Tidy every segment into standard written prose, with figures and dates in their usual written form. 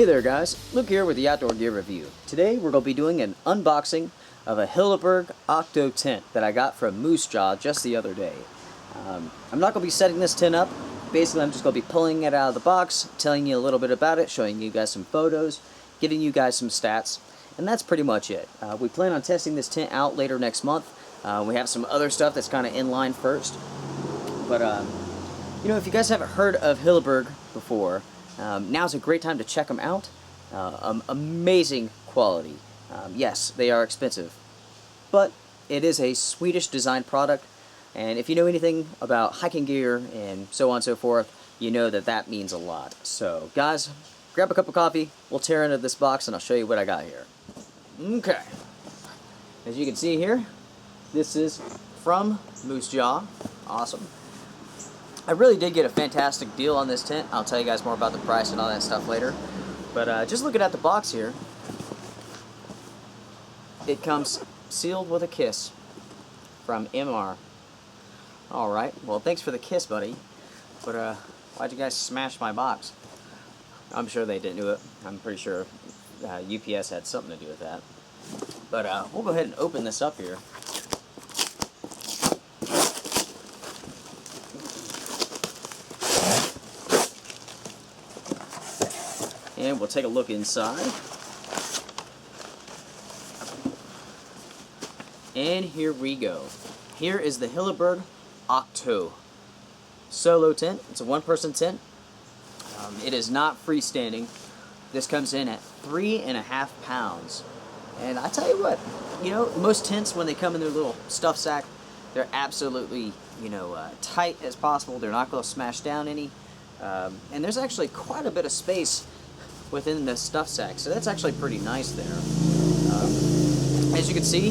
Hey there guys, Luke here with the Outdoor Gear Review. Today we're going to be doing an unboxing of a Hilleberg Akto tent that I got from Moose Jaw just the other day. I'm not going to be setting this tent up. Basically I'm just going to be pulling it out of the box, telling you a little bit about it, showing you guys some photos, giving you guys some stats, and that's pretty much it. We plan on testing this tent out later next month. We have some other stuff that's kind of in line first. But you know, if you guys haven't heard of Hilleberg before, now's a great time to check them out. Amazing quality. Yes, they are expensive, but it is a Swedish design product, and if you know anything about hiking gear and so on and so forth, you know that that means a lot. So guys, grab a cup of coffee, we'll tear into this box and I'll show you what I got here. Okay, as you can see here, this is from Moose Jaw. Awesome. I really did get a fantastic deal on this tent. I'll tell you guys more about the price and all that stuff later. But just looking at the box here, it comes sealed with a kiss from MR. Alright, well thanks for the kiss, buddy. But why'd you guys smash my box? I'm sure they didn't do it. I'm pretty sure UPS had something to do with that. But we'll go ahead and open this up here. And we'll take a look inside. And here we go. Here is the Hilleberg Akto solo tent. It's a one-person tent. It is not freestanding. This comes in at 3.5 pounds. And I tell you what, you know, most tents when they come in their little stuff sack, they're absolutely, you know, tight as possible. They're not going to smash down any. And there's actually quite a bit of space within the stuff sack, so that's actually pretty nice there. As you can see,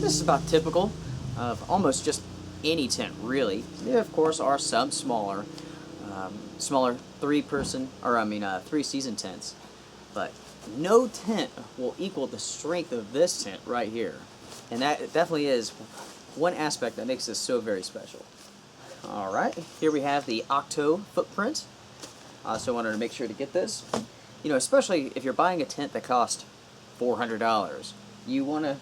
this is about typical of almost just any tent, really. There, of course, are some smaller three-season tents, but no tent will equal the strength of this tent right here, and that definitely is one aspect that makes this so very special. All right, here we have the Akto footprint. I also wanted to make sure to get this. You know, especially if you're buying a tent that costs $400, you want to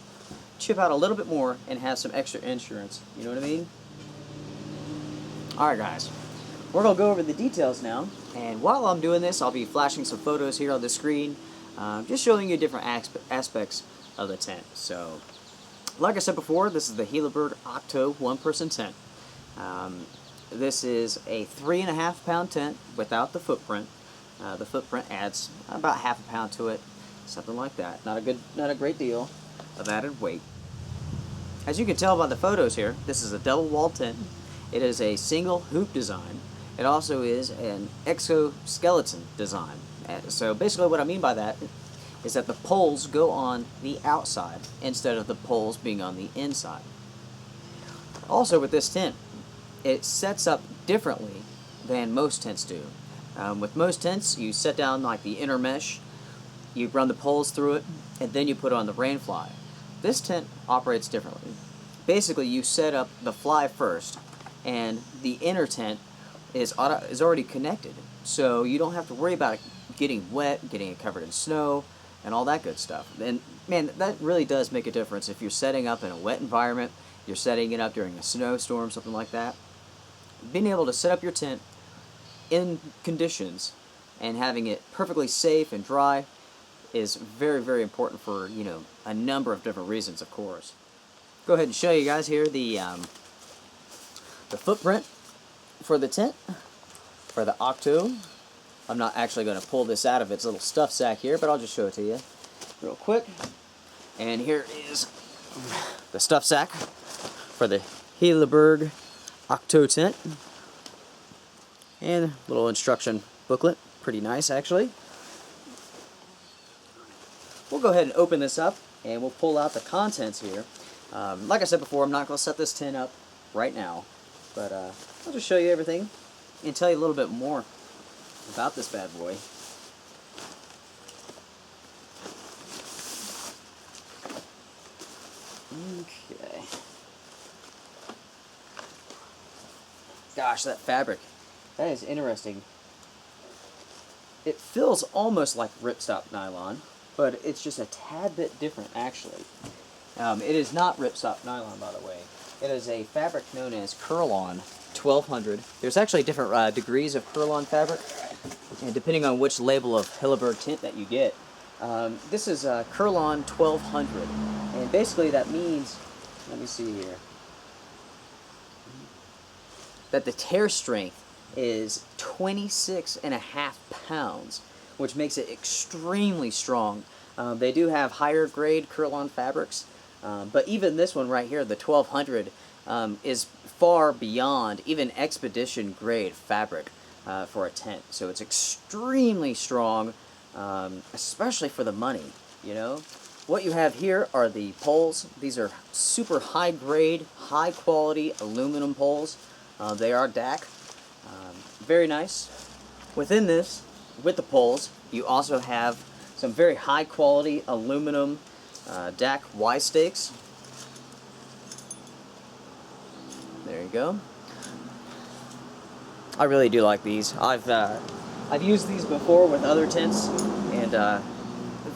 chip out a little bit more and have some extra insurance. You know what I mean? Alright guys, we're going to go over the details now, and while I'm doing this, I'll be flashing some photos here on the screen, just showing you different aspects of the tent. So, like I said before, this is the Hilleberg Akto one-person tent. This is a 3.5 pound tent without the footprint. The footprint adds about half a pound to it, something like that. Not a great deal of added weight. As you can tell by the photos here, this is a double wall tent. It is a single hoop design. It also is an exoskeleton design. So basically what I mean by that is that the poles go on the outside instead of the poles being on the inside. Also with this tent, it sets up differently than most tents do. With most tents, you set down like the inner mesh, you run the poles through it, and then you put on the rain fly. This tent operates differently. Basically, you set up the fly first, and the inner tent is already connected, so you don't have to worry about it getting wet, getting it covered in snow, and all that good stuff. And man, that really does make a difference if you're setting up in a wet environment, you're setting it up during a snowstorm, something like that. Being able to set up your tent in conditions and having it perfectly safe and dry is very, very important for, you know, a number of different reasons, of course. Go ahead and show you guys here the footprint for the tent, for the Akto. I'm not actually going to pull this out of its little stuff sack here, but I'll just show it to you real quick. And here is the stuff sack for the Hilleberg Akto tent. And a little instruction booklet. Pretty nice, actually. We'll go ahead and open this up, and we'll pull out the contents here. Like I said before, I'm not going to set this tin up right now, but I'll just show you everything and tell you a little bit more about this bad boy. Okay. Gosh, that fabric. That is interesting. it feels almost like ripstop nylon, but it's just a tad bit different actually. It is not ripstop nylon, by the way. It is a fabric known as Curl-On 1200. There's actually different degrees of Curl-On fabric, and depending on which label of Hilleberg tint that you get. This is Curl-On 1200, and basically that means, let me see here, that the tear strength is 26.5 pounds, which makes it extremely strong. They do have higher grade Curl-On fabrics, but even this one right here, the 1200, is far beyond even expedition grade fabric for a tent. So it's extremely strong, especially for the money, you know. What you have here are the poles. These are super high grade, high quality aluminum poles. They are DAC. Very nice. Within this, with the poles, you also have some very high quality aluminum DAC Y stakes. There you go. I really do like these. I've used these before with other tents, and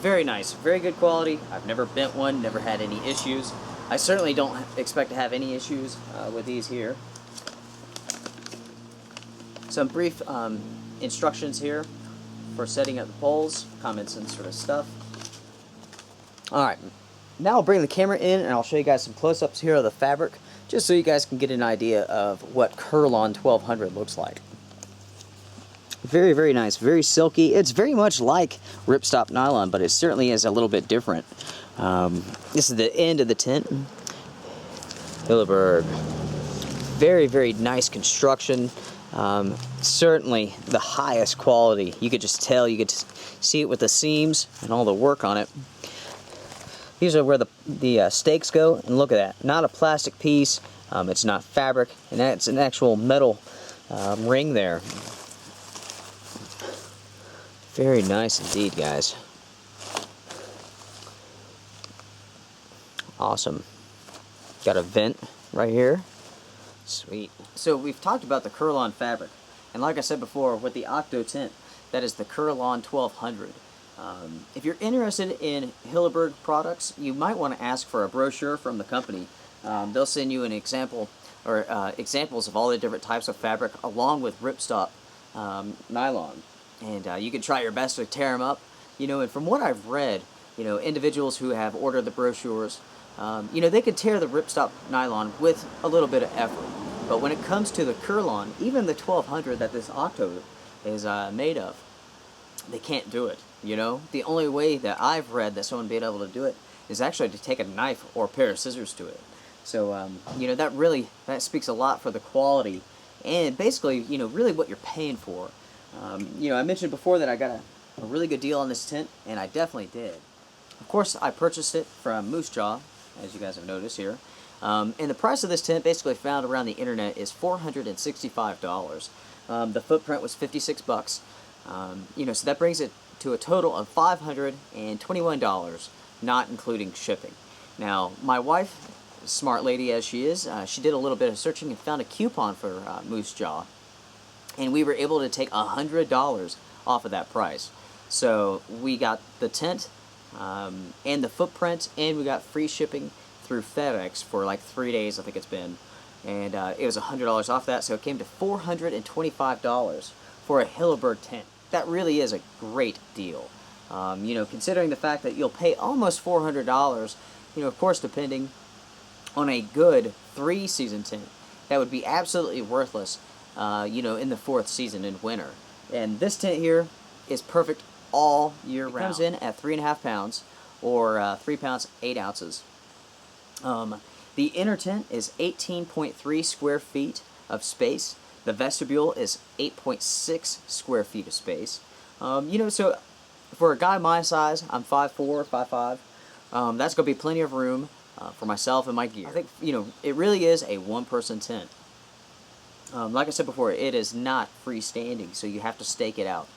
very nice, very good quality. I've never bent one, never had any issues. I certainly don't expect to have any issues with these here. Some brief instructions here for setting up the poles, common sense sort of stuff. Alright, now I'll bring the camera in and I'll show you guys some close-ups here of the fabric, just so you guys can get an idea of what Curl-On 1200 looks like. Very, very nice, very silky. It's very much like ripstop nylon, but it certainly is a little bit different. This is the end of the tent. Hilleberg. Very, very nice construction. Certainly the highest quality. You could just tell, you could see it with the seams and all the work on it. These are where the stakes go, and look at that. Not a plastic piece, it's not fabric, and that's an actual metal ring there. Very nice indeed, guys. Awesome. Got a vent right here. Sweet. So we've talked about the Curl-On fabric, and like I said before, with the Akto tent, that is the Curl-On 1200. If you're interested in Hilleberg products, you might want to ask for a brochure from the company. They'll send you an example, or examples of all the different types of fabric, along with ripstop nylon. And you can try your best to tear them up. You know, and from what I've read, you know, individuals who have ordered the brochures, you know, they could tear the ripstop nylon with a little bit of effort. But when it comes to the Curl-On, even the 1200 that this Akto is made of, they can't do it, you know? The only way that I've read that someone being able to do it is actually to take a knife or a pair of scissors to it. So, you know, that speaks a lot for the quality and basically, you know, really what you're paying for. You know, I mentioned before that I got a really good deal on this tent, and I definitely did. Of course, I purchased it from Moose Jaw, as you guys have noticed here. And the price of this tent, basically found around the internet, is $465. The footprint was 56 bucks. You know, so that brings it to a total of $521, not including shipping. Now, my wife, smart lady as she is, she did a little bit of searching and found a coupon for Moose Jaw. And we were able to take $100 off of that price. So we got the tent and the footprint, and we got free shipping through FedEx for like 3 days, I think it's been. And it was $100 off that, so it came to $425 for a Hilleberg tent. That really is a great deal. You know, considering the fact that you'll pay almost $400, you know, of course, depending on a good 3-season tent, that would be absolutely worthless. You know, in the 4th season in winter. And this tent here is perfect all year round. It comes in at 3.5 pounds, or 3 pounds 8 ounces. The inner tent is 18.3 square feet of space. The vestibule is 8.6 square feet of space. You know, so for a guy my size, I'm 5'4", 5'5", that's going to be plenty of room for myself and my gear. I think, you know, it really is a one-person tent. Like I said before, it is not freestanding, so you have to stake it out.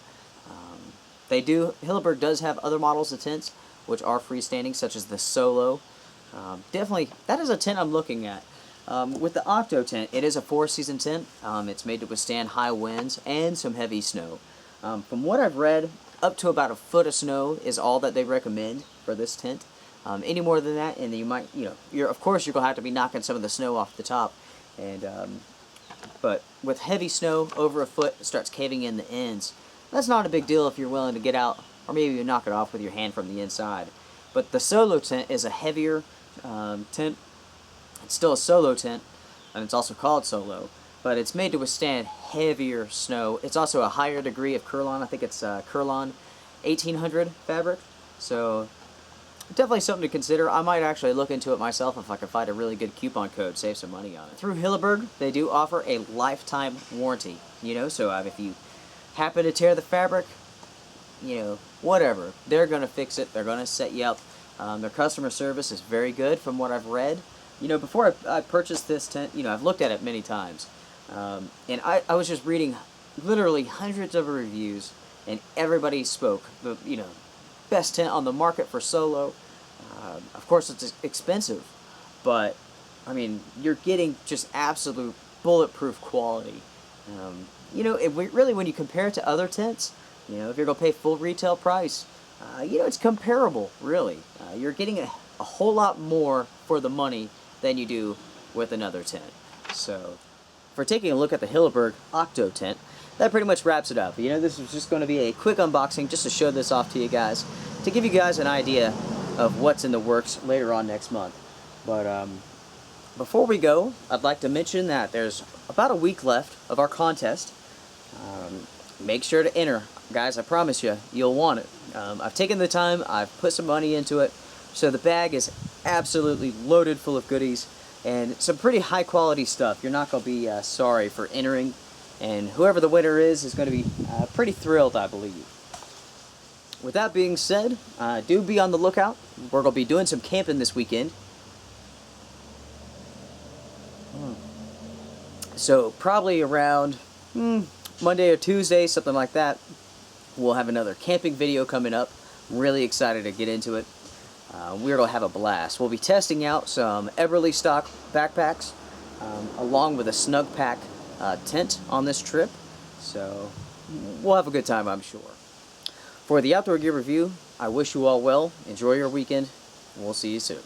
Hilleberg does have other models of tents which are freestanding, such as the Solo. Definitely, that is a tent I'm looking at. With the Akto tent, it is a 4-season tent. It's made to withstand high winds and some heavy snow. From what I've read, up to about a foot of snow is all that they recommend for this tent. Any more than that, and you might, of course you're gonna have to be knocking some of the snow off the top, and but with heavy snow over a foot, it starts caving in the ends. That's not a big deal if you're willing to get out, or maybe you knock it off with your hand from the inside. But the solo tent is a heavier tent. It's still a solo tent, and it's also called solo, but it's made to withstand heavier snow. It's also a higher degree of Kurlon. I think it's Kurlon 1800 fabric, so definitely something to consider. I might actually look into it myself if I can find a really good coupon code, save some money on it. Through Hilleberg, they do offer a lifetime warranty, so if you happen to tear the fabric, whatever, they're going to fix it, they're going to set you up. Their customer service is very good from what I've read. Before I purchased this tent, I've looked at it many times, and I was just reading literally hundreds of reviews, and everybody spoke the, best tent on the market for solo. Of course, it's expensive, but I mean, you're getting just absolute bulletproof quality. Really, when you compare it to other tents, if you're gonna pay full retail price, it's comparable. Really, you're getting a whole lot more for the money than you do with another tent. So, for taking a look at the Hilleberg Akto tent, that pretty much wraps it up. This is just going to be a quick unboxing just to show this off to you guys, to give you guys an idea of what's in the works later on next month. But before we go, I'd like to mention that there's about a week left of our contest. Make sure to enter. Guys, I promise you, you'll want it. I've taken the time, I've put some money into it, so the bag is absolutely loaded full of goodies and some pretty high quality stuff. You're not going to be sorry for entering. And whoever the winner is going to be pretty thrilled, I believe. With that being said, do be on the lookout. We're going to be doing some camping this weekend. So probably around Monday or Tuesday, something like that, we'll have another camping video coming up. I'm really excited to get into it. We're going to have a blast. We'll be testing out some Eberly stock backpacks along with a snug pack tent on this trip, so we'll have a good time, I'm sure. For the Outdoor Gear Review, I wish you all well, enjoy your weekend, and we'll see you soon.